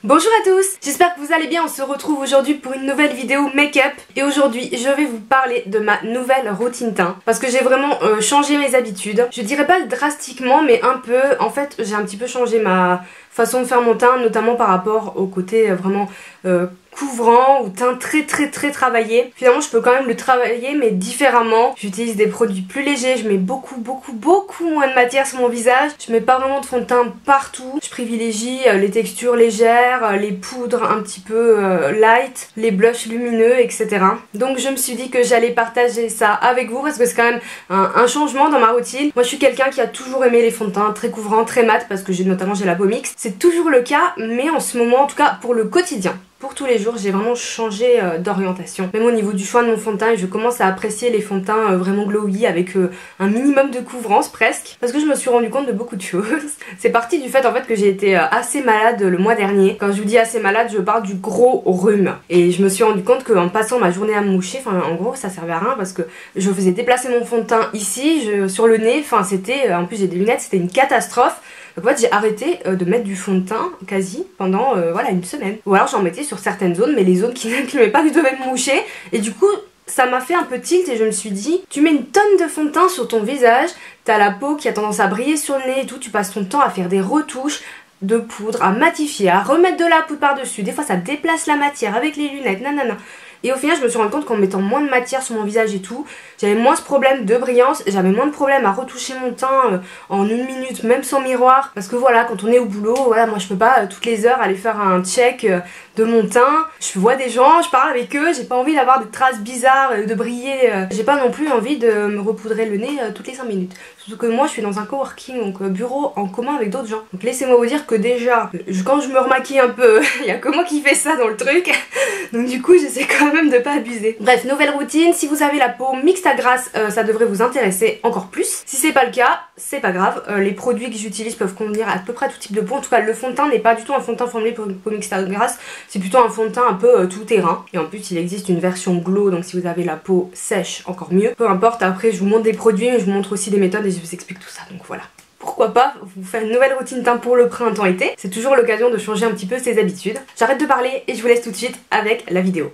Bonjour à tous, j'espère que vous allez bien, on se retrouve aujourd'hui pour une nouvelle vidéo make-up. Et aujourd'hui je vais vous parler de ma nouvelle routine teint. Parce que j'ai vraiment changé mes habitudes. Je dirais pas drastiquement mais un peu. En fait j'ai un petit peu changé ma façon de faire mon teint, notamment par rapport au côté vraiment couvrant ou teint très travaillé. Finalement je peux quand même le travailler mais différemment. J'utilise des produits plus légers, je mets beaucoup moins de matière sur mon visage. Je mets pas vraiment de fond de teint partout. Je privilégie les textures légères, les poudres un petit peu light, les blushs lumineux, etc. Donc je me suis dit que j'allais partager ça avec vous parce que c'est quand même un changement dans ma routine. Moi je suis quelqu'un qui a toujours aimé les fonds de teint très couvrants, très mat parce que notamment j'ai la peau mixte. C'est toujours le cas mais en ce moment en tout cas pour le quotidien. Pour tous les jours, j'ai vraiment changé d'orientation. Même au niveau du choix de mon fond de teint, je commence à apprécier les fonds de teint vraiment glowy avec un minimum de couvrance presque. Parce que je me suis rendu compte de beaucoup de choses. C'est parti du fait en fait que j'ai été assez malade le mois dernier. Quand je vous dis assez malade, je parle du gros rhume. Et je me suis rendu compte qu'en passant ma journée à me moucher, enfin en gros ça servait à rien parce que je faisais déplacer mon fond de teint ici, sur le nez. Enfin c'était, en plus j'ai des lunettes, c'était une catastrophe. Donc en fait j'ai arrêté de mettre du fond de teint quasi pendant voilà une semaine. Ou alors j'en mettais sur certaines zones mais les zones qui n'incluaient pas que je devais me moucher. Et du coup ça m'a fait un peu tilt et je me suis dit tu mets une tonne de fond de teint sur ton visage, t'as la peau qui a tendance à briller sur le nez et tout, tu passes ton temps à faire des retouches de poudre, à matifier, à remettre de la poudre par dessus. Des fois ça déplace la matière avec les lunettes, nanana. Et au final je me suis rendu compte qu'en mettant moins de matière sur mon visage et tout, j'avais moins ce problème de brillance, j'avais moins de problème à retoucher mon teint en une minute, même sans miroir. Parce que voilà, quand on est au boulot, voilà, moi je peux pas toutes les heures aller faire un check de mon teint. Je vois des gens, je parle avec eux, j'ai pas envie d'avoir des traces bizarres, de briller. J'ai pas non plus envie de me repoudrer le nez toutes les 5 minutes. Surtout que moi je suis dans un coworking, donc bureau en commun avec d'autres gens. Donc laissez-moi vous dire que déjà, quand je me remaquille un peu, il y a que moi qui fais ça dans le truc. Donc du coup j'essaie quand même de pas abuser. Bref, nouvelle routine, si vous avez la peau mixte à grasse, ça devrait vous intéresser encore plus. Si c'est pas le cas, c'est pas grave, les produits que j'utilise peuvent convenir à peu près à tout type de peau. En tout cas le fond de teint n'est pas du tout un fond de teint formulé pour une peau mixte à grasse, c'est plutôt un fond de teint un peu tout terrain. Et en plus il existe une version glow, donc si vous avez la peau sèche, encore mieux. Peu importe, après je vous montre des produits mais je vous montre aussi des méthodes et je vous explique tout ça, donc voilà. Pourquoi pas vous faire une nouvelle routine teint pour le printemps-été. C'est toujours l'occasion de changer un petit peu ses habitudes. J'arrête de parler et je vous laisse tout de suite avec la vidéo.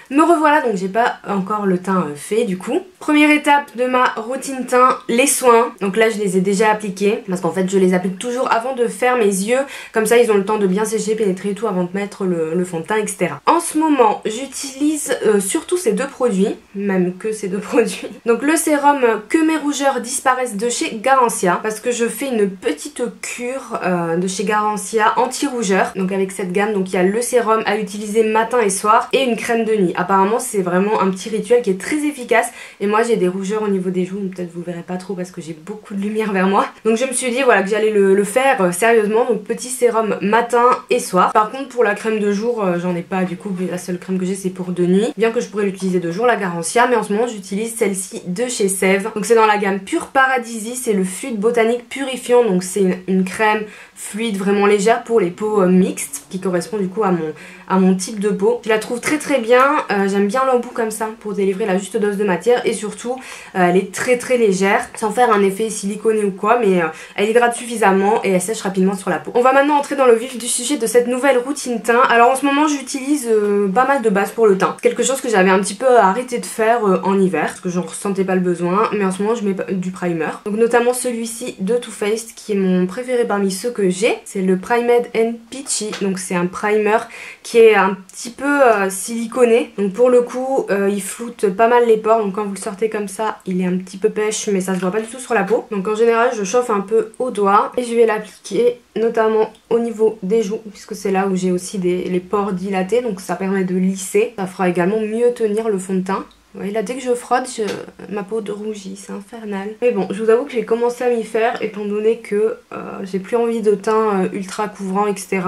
Me revoilà, donc j'ai pas encore le teint fait du coup. Première étape de ma routine teint, les soins. Donc là je les ai déjà appliqués parce qu'en fait je les applique toujours avant de faire mes yeux. Comme ça ils ont le temps de bien sécher, pénétrer et tout avant de mettre le fond de teint, etc. En ce moment j'utilise surtout ces deux produits, même que ces deux produits. Donc le sérum Que mes rougeurs disparaissent de chez Garancia, parce que je fais une petite cure de chez Garancia anti-rougeur. Donc avec cette gamme, donc il y a le sérum à utiliser matin et soir et une crème de nuit. Apparemment c'est vraiment un petit rituel qui est très efficace et moi j'ai des rougeurs au niveau des joues, peut-être vous le verrez pas trop parce que j'ai beaucoup de lumière vers moi. Donc je me suis dit voilà que j'allais le faire sérieusement, donc petit sérum matin et soir. Par contre pour la crème de jour j'en ai pas du coup, la seule crème que j'ai c'est pour de nuit. Bien que je pourrais l'utiliser de jour, la Garancia, mais en ce moment j'utilise celle-ci de chez Sève. Donc c'est dans la gamme Pure Paradisi, c'est le fluide botanique purifiant, donc c'est une crème fluide vraiment légère pour les peaux mixtes qui correspond du coup à mon type de peau. Je la trouve très bien, j'aime bien l'embout comme ça pour délivrer la juste dose de matière et surtout elle est très légère sans faire un effet siliconé ou quoi, mais elle hydrate suffisamment et elle sèche rapidement sur la peau. On va maintenant entrer dans le vif du sujet de cette nouvelle routine teint. Alors en ce moment j'utilise pas mal de bases pour le teint. Quelque chose que j'avais un petit peu arrêté de faire en hiver parce que j'en ressentais pas le besoin, mais en ce moment je mets du primer. Donc notamment celui-ci de Too Faced qui est mon préféré parmi ceux que j'ai, c'est le Primed and Peachy. Donc c'est un primer qui est un petit peu siliconé, donc pour le coup il floute pas mal les pores, donc quand vous le sortez comme ça il est un petit peu pêche mais ça se voit pas du tout sur la peau. Donc en général je chauffe un peu au doigt et je vais l'appliquer notamment au niveau des joues puisque c'est là où j'ai aussi les pores dilatés, donc ça permet de lisser, ça fera également mieux tenir le fond de teint. Vous voyez là, dès que je frotte, ma peau rougit, c'est infernal. Mais bon, je vous avoue que j'ai commencé à m'y faire étant donné que j'ai plus envie de teint ultra couvrant, etc.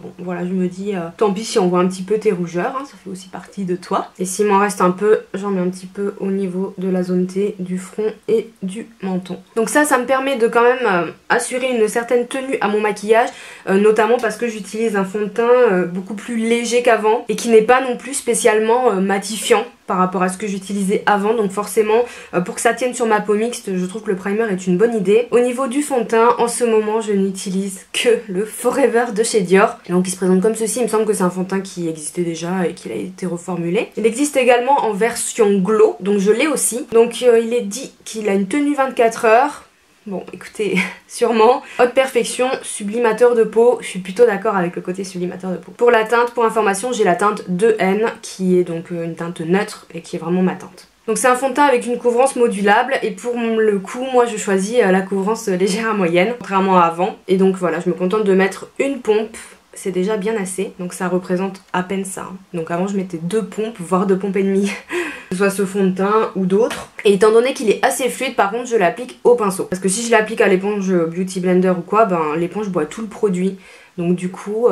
Bon, voilà, je me dis, tant pis si on voit un petit peu tes rougeurs, hein, ça fait aussi partie de toi. Et s'il m'en reste un peu, j'en mets un petit peu au niveau de la zone T, du front et du menton. Donc ça me permet de quand même assurer une certaine tenue à mon maquillage, notamment parce que j'utilise un fond de teint beaucoup plus léger qu'avant et qui n'est pas non plus spécialement matifiant. par rapport à ce que j'utilisais avant, donc forcément pour que ça tienne sur ma peau mixte, je trouve que le primer est une bonne idée. Au niveau du fond de teint, en ce moment je n'utilise que le Forever de chez Dior, donc il se présente comme ceci. Il me semble que c'est un fond de teint qui existait déjà et qu'il a été reformulé. Il existe également en version glow, donc je l'ai aussi. Donc il est dit qu'il a une tenue 24 heures. Bon, écoutez, sûrement. Haute perfection, sublimateur de peau. Je suis plutôt d'accord avec le côté sublimateur de peau. Pour la teinte, pour information, j'ai la teinte 2N, qui est donc une teinte neutre et qui est vraiment ma teinte. Donc c'est un fond de teint avec une couvrance modulable et pour le coup, moi je choisis la couvrance légère à moyenne, contrairement à avant. Et donc voilà, je me contente de mettre une pompe. C'est déjà bien assez, donc ça représente à peine ça. Donc avant je mettais 2 pompes, voire 2 pompes et demie, que ce soit ce fond de teint ou d'autres. Et étant donné qu'il est assez fluide, par contre je l'applique au pinceau. Parce que si je l'applique à l'éponge Beauty Blender ou quoi, ben l'éponge boit tout le produit. Donc du coup,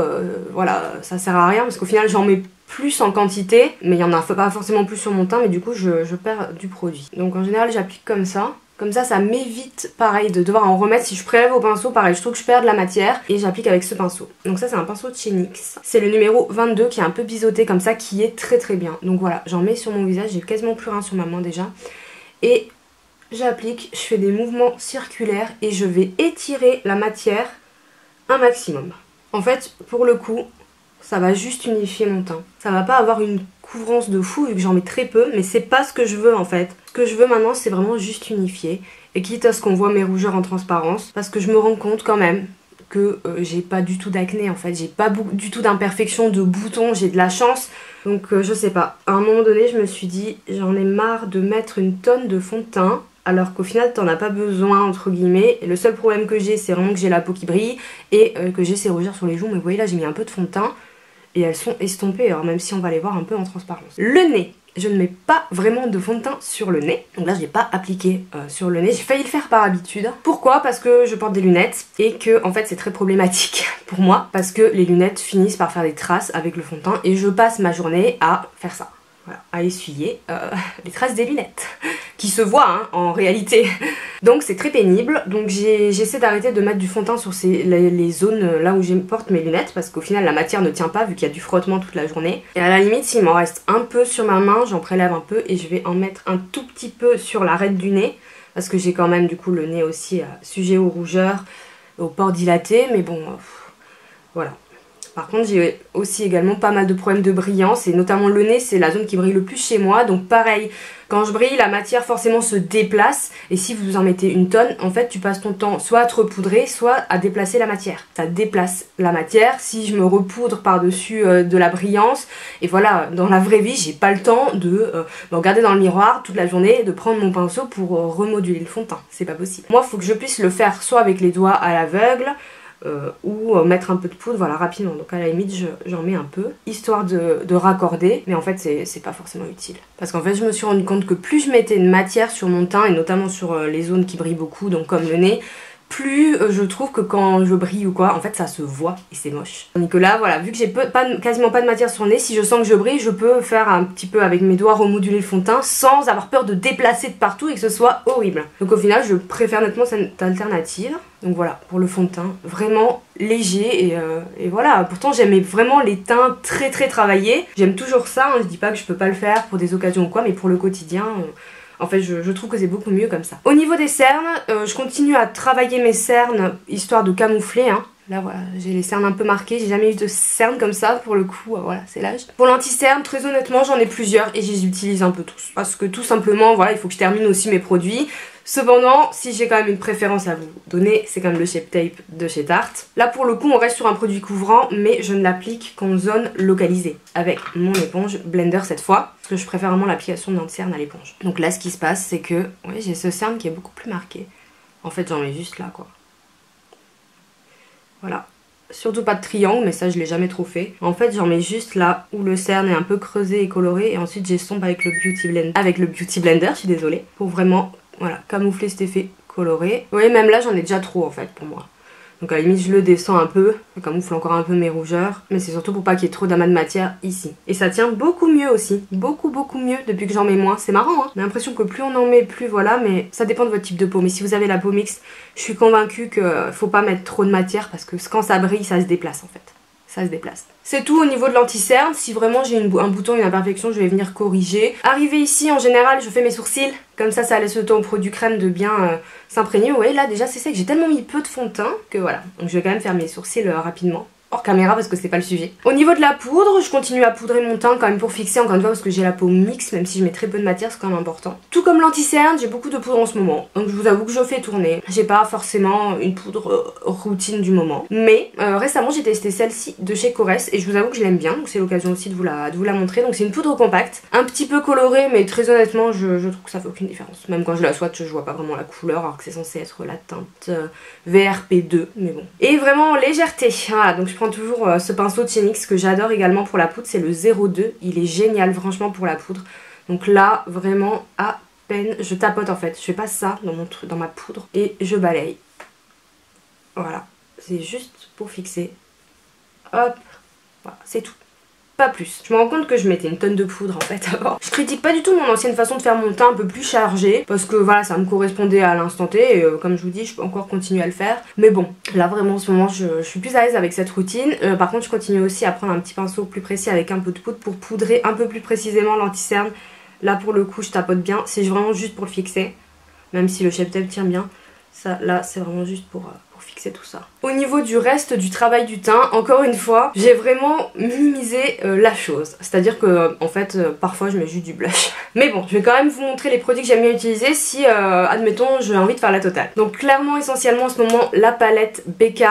voilà, ça sert à rien parce qu'au final j'en mets plus en quantité, mais il y en a pas forcément plus sur mon teint, mais du coup je perds du produit. Donc en général j'applique comme ça. Comme ça m'évite pareil de devoir en remettre. Si je prélève au pinceau, pareil, je trouve que je perds de la matière et j'applique avec ce pinceau. Donc ça c'est un pinceau de chez NYX. C'est le numéro 22 qui est un peu biseauté comme ça, qui est très très bien. Donc voilà, j'en mets sur mon visage, j'ai quasiment plus rien sur ma main déjà. Et j'applique, je fais des mouvements circulaires et je vais étirer la matière un maximum. En fait, pour le coup, ça va juste unifier mon teint. Ça va pas avoir une couvrance de fou vu que j'en mets très peu, mais c'est pas ce que je veux en fait. Ce que je veux maintenant, c'est vraiment juste unifier. Et quitte à ce qu'on voit mes rougeurs en transparence, parce que je me rends compte quand même que j'ai pas du tout d'acné en fait. J'ai pas du tout d'imperfection, de boutons, j'ai de la chance. Donc je sais pas. À un moment donné, je me suis dit, j'en ai marre de mettre une tonne de fond de teint. Alors qu'au final t'en as pas besoin entre guillemets. Et le seul problème que j'ai, c'est vraiment que j'ai la peau qui brille et que j'ai ces rougeurs sur les joues. Mais vous voyez là, j'ai mis un peu de fond de teint et elles sont estompées, alors même si on va les voir un peu en transparence. Le nez, je ne mets pas vraiment de fond de teint sur le nez. Donc là je l'ai pas appliqué sur le nez, j'ai failli le faire par habitude. Pourquoi? Parce que je porte des lunettes et que en fait c'est très problématique pour moi. Parce que les lunettes finissent par faire des traces avec le fond de teint et je passe ma journée à faire ça. Voilà, à essuyer les traces des lunettes qui se voient hein, en réalité. Donc c'est très pénible. Donc j'essaie d'arrêter de mettre du fond de teint sur les zones là où je porte mes lunettes parce qu'au final la matière ne tient pas vu qu'il y a du frottement toute la journée. Et à la limite s'il m'en reste un peu sur ma main, j'en prélève un peu et je vais en mettre un tout petit peu sur l'arête du nez parce que j'ai quand même du coup le nez aussi sujet aux rougeurs, aux pores dilatés, mais bon voilà. Par contre j'ai aussi également pas mal de problèmes de brillance et notamment le nez, c'est la zone qui brille le plus chez moi. Donc pareil, quand je brille la matière forcément se déplace et si vous en mettez une tonne, en fait tu passes ton temps soit à te repoudrer soit à déplacer la matière. Ça déplace la matière. Si je me repoudre par dessus de la brillance et voilà, dans la vraie vie j'ai pas le temps de me regarder dans le miroir toute la journée et de prendre mon pinceau pour remoduler le fond de teint. C'est pas possible. Moi il faut que je puisse le faire soit avec les doigts à l'aveugle ou mettre un peu de poudre, voilà, rapidement. Donc à la limite j'en mets un peu histoire de raccorder, mais en fait c'est pas forcément utile parce qu'en fait je me suis rendu compte que plus je mettais de matière sur mon teint et notamment sur les zones qui brillent beaucoup, donc comme le nez, plus je trouve que quand je brille ou quoi, en fait ça se voit et c'est moche. Tandis que là, voilà, vu que j'ai quasiment pas de matière sur le nez, si je sens que je brille, je peux faire un petit peu avec mes doigts remoduler le fond de teint sans avoir peur de déplacer de partout et que ce soit horrible. Donc au final, je préfère nettement cette alternative. Donc voilà, pour le fond de teint, vraiment léger et voilà. Pourtant j'aimais vraiment les teints très très travaillés. J'aime toujours ça, hein. Je dis pas que je peux pas le faire pour des occasions ou quoi, mais pour le quotidien... En fait, je trouve que c'est beaucoup mieux comme ça. Au niveau des cernes, je continue à travailler mes cernes, histoire de camoufler. Hein. Là, voilà, j'ai les cernes un peu marquées. J'ai jamais eu de cernes comme ça, pour le coup, voilà, c'est l'âge. Pour l'anti-cerne, très honnêtement, j'en ai plusieurs et je les utilise un peu tous. Parce que tout simplement, voilà, il faut que je termine aussi mes produits. Cependant, si j'ai quand même une préférence à vous donner, c'est quand même le Shape Tape de chez Tarte. Là, pour le coup, on reste sur un produit couvrant, mais je ne l'applique qu'en zone localisée. Avec mon éponge Blender cette fois, parce que je préfère vraiment l'application d'anti-cerne à l'éponge. Donc là, ce qui se passe, c'est que, oui, j'ai ce cerne qui est beaucoup plus marqué. En fait, j'en mets juste là, quoi. Voilà. Surtout pas de triangle, mais ça je l'ai jamais trop fait. En fait j'en mets juste là où le cerne est un peu creusé et coloré et ensuite j'estompe avec le Beauty Blender, je suis désolée, pour vraiment voilà, camoufler cet effet coloré. Vous voyez, même là j'en ai déjà trop en fait pour moi. Donc à la limite je le descends un peu, ça camoufle encore un peu mes rougeurs, mais c'est surtout pour pas qu'il y ait trop d'amas de matière ici. Et ça tient beaucoup mieux aussi, beaucoup mieux depuis que j'en mets moins. C'est marrant hein, on a l'impression que plus on en met plus voilà, mais ça dépend de votre type de peau. Mais si vous avez la peau mixte, je suis convaincue qu'il faut pas mettre trop de matière parce que quand ça brille ça se déplace en fait. ça se déplace. C'est tout au niveau de l'anti-cerne. Si vraiment j'ai un bouton, une imperfection, je vais venir corriger. Arrivé ici, en général, je fais mes sourcils. Comme ça laisse le temps au produit crème de bien s'imprégner. Vous voyez, là déjà c'est sec. J'ai tellement mis peu de fond de teint que voilà. Donc je vais quand même faire mes sourcils rapidement. Hors caméra parce que c'est pas le sujet. Au niveau de la poudre, je continue à poudrer mon teint quand même pour fixer, encore une fois parce que j'ai la peau mixte, même si je mets très peu de matière, c'est quand même important. Tout comme l'anti-cerne, j'ai beaucoup de poudre en ce moment, donc je vous avoue que je fais tourner. J'ai pas forcément une poudre routine du moment, mais récemment j'ai testé celle-ci de chez Corès et je vous avoue que je l'aime bien, donc c'est l'occasion aussi de vous la montrer. Donc c'est une poudre compacte, un petit peu colorée, mais très honnêtement je trouve que ça fait aucune différence. Même quand je la swatch, je vois pas vraiment la couleur, alors que c'est censé être la teinte VRP2, mais bon. Et vraiment légèreté, voilà, donc je prends toujours ce pinceau de chez NYX que j'adore également pour la poudre, c'est le 02, il est génial franchement pour la poudre. Donc là vraiment à peine je tapote en fait, je fais pas ça dans ma poudre et je balaye. Voilà, c'est juste pour fixer. Hop, voilà, c'est tout. Pas plus. Je me rends compte que je mettais une tonne de poudre en fait avant. Je critique pas du tout mon ancienne façon de faire mon teint un peu plus chargé parce que voilà ça me correspondait à l'instant T et comme je vous dis je peux encore continuer à le faire. Mais bon là vraiment en ce moment je suis plus à l'aise avec cette routine. Par contre je continue aussi à prendre un petit pinceau plus précis avec un peu de poudre pour poudrer un peu plus précisément l'anti-cerne. Là pour le coup je tapote bien, c'est vraiment juste pour le fixer. Même si le Shape Tape tient bien. Ça là c'est vraiment juste pour fixer tout ça. Au niveau du reste du travail du teint, encore une fois, j'ai vraiment minimisé la chose. C'est-à-dire que en fait, parfois je mets juste du blush. Mais bon, je vais quand même vous montrer les produits que j'aime bien utiliser si, admettons, j'ai envie de faire la totale. Donc clairement, essentiellement en ce moment, la palette BK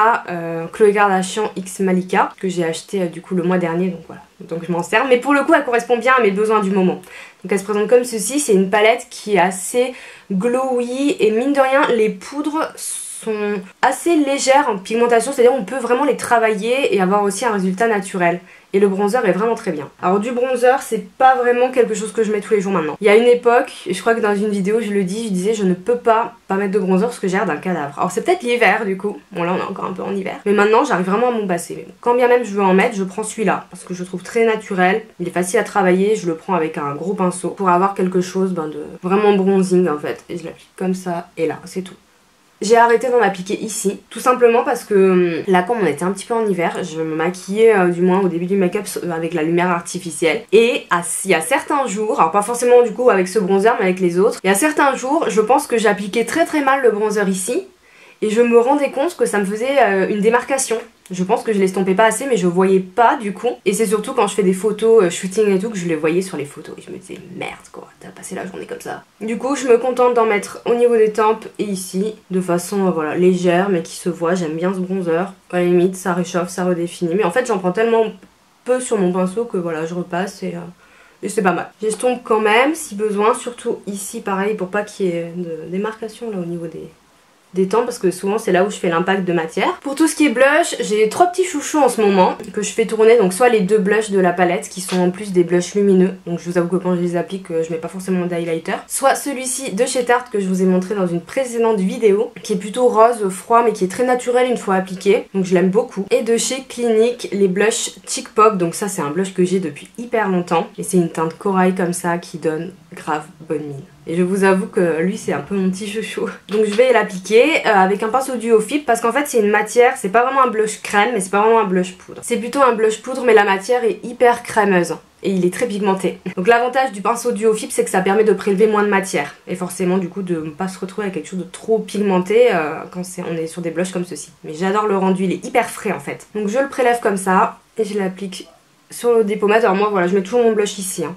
Khloé Kardashian X Malika, que j'ai acheté du coup le mois dernier, donc voilà. Donc je m'en sers, mais pour le coup elle correspond bien à mes besoins du moment. Donc elle se présente comme ceci, c'est une palette qui est assez glowy et mine de rien les poudres sont assez légères en pigmentation, c'est-à-dire on peut vraiment les travailler et avoir aussi un résultat naturel. Et le bronzer est vraiment très bien. Alors du bronzer, c'est pas vraiment quelque chose que je mets tous les jours maintenant. Il y a une époque, et je crois que dans une vidéo je le dis, je disais je ne peux pas mettre de bronzer parce que j'ai l'air d'un cadavre. Alors c'est peut-être l'hiver du coup, bon là on est encore un peu en hiver. Mais maintenant j'arrive vraiment à m'en passer. Mais bon, quand bien même je veux en mettre, je prends celui-là. Parce que je le trouve très naturel, il est facile à travailler, je le prends avec un gros pinceau pour avoir quelque chose de vraiment bronzing en fait. Et je l'applique comme ça, et là, c'est tout. J'ai arrêté d'en appliquer ici, tout simplement parce que là comme on était un petit peu en hiver, je me maquillais du moins au début du make-up avec la lumière artificielle. Et il y a certains jours, alors pas forcément du coup avec ce bronzer mais avec les autres, il y a certains jours je pense que j'appliquais très mal le bronzer ici. Et je me rendais compte que ça me faisait une démarcation. Je pense que je l'estompais pas assez mais je voyais pas du coup. Et c'est surtout quand je fais des photos shooting et tout que je les voyais sur les photos. Et je me disais merde quoi, t'as passé la journée comme ça. Du coup je me contente d'en mettre au niveau des tempes et ici. De façon voilà légère mais qui se voit. J'aime bien ce bronzer. À la limite ça réchauffe, ça redéfinit. Mais en fait j'en prends tellement peu sur mon pinceau que voilà je repasse et c'est pas mal. J'estompe quand même si besoin. Surtout ici pareil pour pas qu'il y ait de démarcation là au niveau des temps parce que souvent c'est là où je fais l'impact de matière. Pour tout ce qui est blush, j'ai 3 petits chouchous en ce moment que je fais tourner, donc soit les 2 blushs de la palette qui sont en plus des blushs lumineux, donc je vous avoue que quand je les applique je mets pas forcément d'highlighter, soit celui-ci de chez Tarte que je vous ai montré dans une précédente vidéo qui est plutôt rose froid mais qui est très naturel une fois appliqué, donc je l'aime beaucoup, et de chez Clinique les blushs Chic Pop, donc ça c'est un blush que j'ai depuis hyper longtemps et c'est une teinte corail comme ça qui donne grave bonne mine. Et je vous avoue que lui c'est un peu mon petit chouchou. Donc je vais l'appliquer avec un pinceau Duo Fib parce qu'en fait c'est une matière, c'est pas vraiment un blush crème mais c'est pas vraiment un blush poudre. C'est plutôt un blush poudre mais la matière est hyper crémeuse. Et il est très pigmenté. Donc l'avantage du pinceau Duo Fib c'est que ça permet de prélever moins de matière. Et forcément du coup de ne pas se retrouver avec quelque chose de trop pigmenté quand on est sur des blushs comme ceci. Mais j'adore le rendu, il est hyper frais en fait. Donc je le prélève comme ça et je l'applique sur le dépomade. Alors moi voilà je mets toujours mon blush ici hein.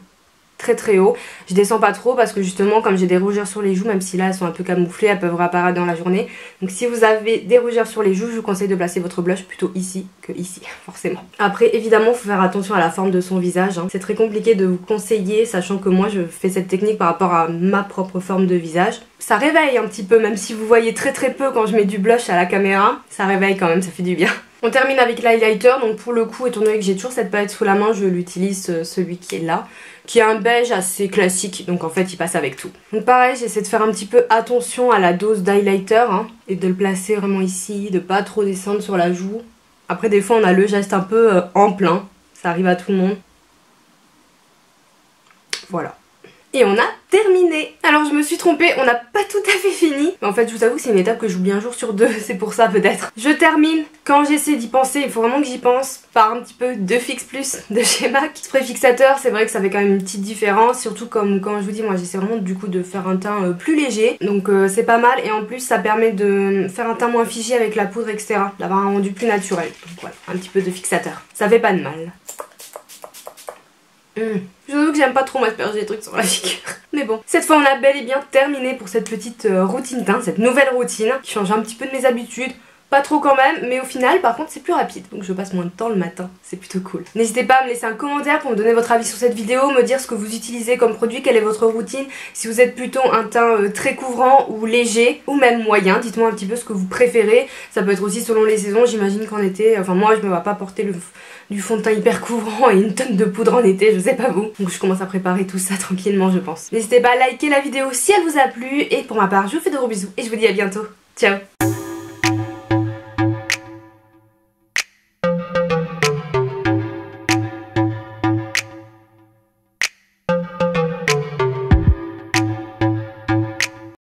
Très haut, je descends pas trop parce que justement comme j'ai des rougeurs sur les joues, même si là elles sont un peu camouflées, elles peuvent réapparaître dans la journée, donc si vous avez des rougeurs sur les joues, je vous conseille de placer votre blush plutôt ici que ici forcément. Après évidemment il faut faire attention à la forme de son visage hein. C'est très compliqué de vous conseiller sachant que moi je fais cette technique par rapport à ma propre forme de visage. Ça réveille un petit peu, même si vous voyez très peu quand je mets du blush à la caméra, ça réveille quand même, ça fait du bien. On termine avec l'highlighter, donc pour le coup étant donné que j'ai toujours cette palette sous la main, je l'utilise celui qui est là, qui est un beige assez classique, donc en fait il passe avec tout. Donc pareil, j'essaie de faire un petit peu attention à la dose d'highlighter hein, et de le placer vraiment ici, de pas trop descendre sur la joue. Après des fois on a le geste un peu en plein, ça arrive à tout le monde. Voilà. Et on a terminé. Alors je me suis trompée, on n'a pas tout à fait fini. Mais en fait je vous avoue que c'est une étape que j'oublie un jour sur deux, c'est pour ça peut-être. Je termine, quand j'essaie d'y penser, il faut vraiment que j'y pense, par un petit peu de Fix Plus de chez MAC. Spray fixateur, c'est vrai que ça fait quand même une petite différence, surtout comme quand je vous dis, moi j'essaie vraiment du coup de faire un teint plus léger. Donc c'est pas mal et en plus ça permet de faire un teint moins figé avec la poudre etc. D'avoir un rendu plus naturel. Donc voilà, un petit peu de fixateur. Ça fait pas de mal. Je vous avoue que j'aime pas trop m'asperger des trucs sur la figure. Mais bon, cette fois on a bel et bien terminé pour cette petite routine teint, cette nouvelle routine qui change un petit peu de mes habitudes. Pas trop quand même, mais au final par contre c'est plus rapide, donc je passe moins de temps le matin, c'est plutôt cool. N'hésitez pas à me laisser un commentaire pour me donner votre avis sur cette vidéo, me dire ce que vous utilisez comme produit, quelle est votre routine, si vous êtes plutôt un teint très couvrant ou léger, ou même moyen, dites-moi un petit peu ce que vous préférez. Ça peut être aussi selon les saisons, j'imagine qu'en été, enfin moi je me vais pas porter du fond de teint hyper couvrant et une tonne de poudre en été, je sais pas vous. Donc je commence à préparer tout ça tranquillement je pense. N'hésitez pas à liker la vidéo si elle vous a plu, et pour ma part je vous fais de gros bisous et je vous dis à bientôt. Ciao.